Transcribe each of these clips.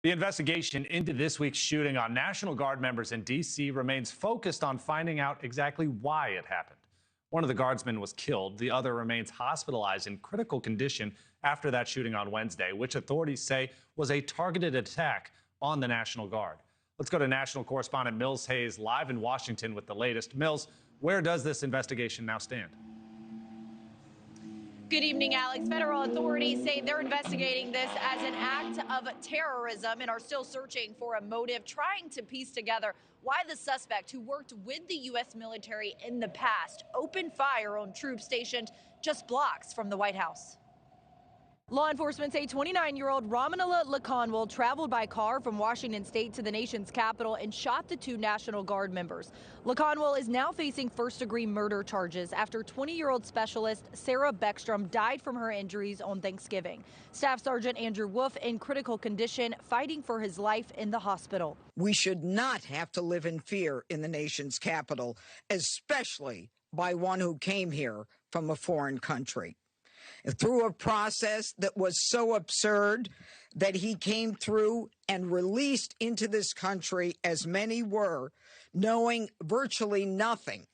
The investigation into this week's shooting on National Guard members in D.C. remains focused on finding out exactly why it happened. One of the guardsmen was killed. The other remains hospitalized in critical condition after that shooting on Wednesday, which authorities say was a targeted attack on the National Guard. Let's go to national correspondent Mills Hayes live in Washington with the latest. Mills, where does this investigation now stand? Good evening, Alex. Federal authorities say they're investigating this as an act of terrorism and are still searching for a motive, trying to piece together why the suspect, who worked with the U.S. military in the past, opened fire on troops stationed just blocks from the White House. Law enforcement say 29-year-old Rahmanullah Lakanwal traveled by car from Washington state to the nation's capital and shot the two National Guard members. Lakanwal is now facing first-degree murder charges after 20-year-old specialist Sarah Beckstrom died from her injuries on Thanksgiving. Staff Sergeant Andrew Wolf in critical condition, fighting for his life in the hospital. We should not have to live in fear in the nation's capital, especially by one who came here from a foreign country. Through a process that was so absurd that he came through and released into this country, as many were, knowing virtually nothing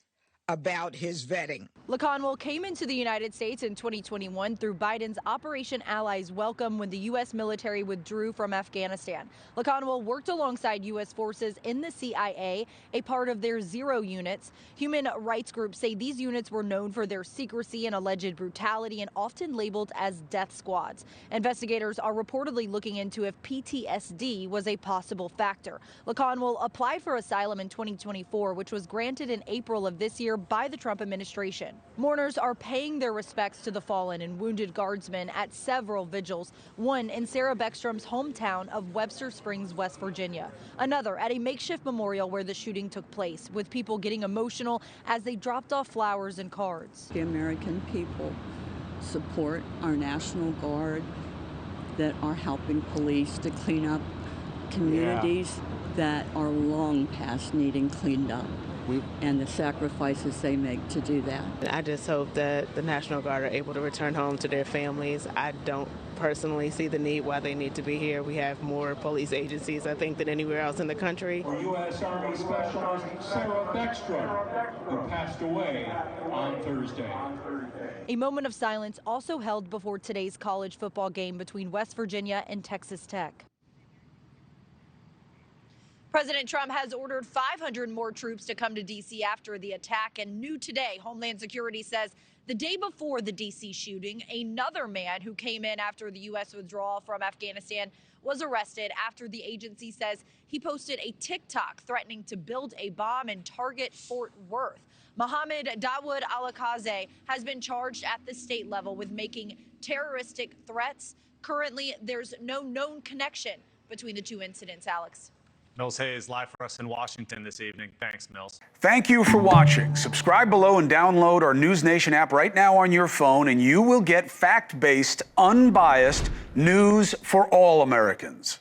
about his vetting. Lakanwal came into the United States in 2021 through Biden's Operation Allies Welcome when the U.S. military withdrew from Afghanistan. Lakanwal worked alongside U.S. forces in the CIA, a part of their Zero units. Human rights groups say these units were known for their secrecy and alleged brutality and often labeled as death squads. Investigators are reportedly looking into if PTSD was a possible factor. Lakanwal applied for asylum in 2024, which was granted in April of this year by the Trump administration. Mourners are paying their respects to the fallen and wounded guardsmen at several vigils, one in Sarah Beckstrom's hometown of Webster Springs, West Virginia, another at a makeshift memorial where the shooting took place, with people getting emotional as they dropped off flowers and cards. The American people support our National Guard that are helping police to clean up communities that are long past needing cleaned up. And the sacrifices they make to do that. I just hope that the National Guard are able to return home to their families. I don't personally see the need why they need to be here. We have more police agencies, I think, than anywhere else in the country. For U.S. Army Specialist Sarah Beckstrom, who passed away on Thursday. A moment of silence also held before today's college football game between West Virginia and Texas Tech. President Trump has ordered 500 more troops to come to D.C. after the attack. And new today, Homeland Security says the day before the D.C. shooting, another man who came in after the U.S. withdrawal from Afghanistan was arrested after the agency says he posted a TikTok threatening to build a bomb and target Fort Worth. Mohammed Dawood Alakaze has been charged at the state level with making terroristic threats. Currently, there's no known connection between the two incidents, Alex. Mills Hayes live for us in Washington this evening. Thanks, Mills. Thank you for watching. Subscribe below and download our NewsNation app right now on your phone, and you will get fact-based, unbiased news for all Americans.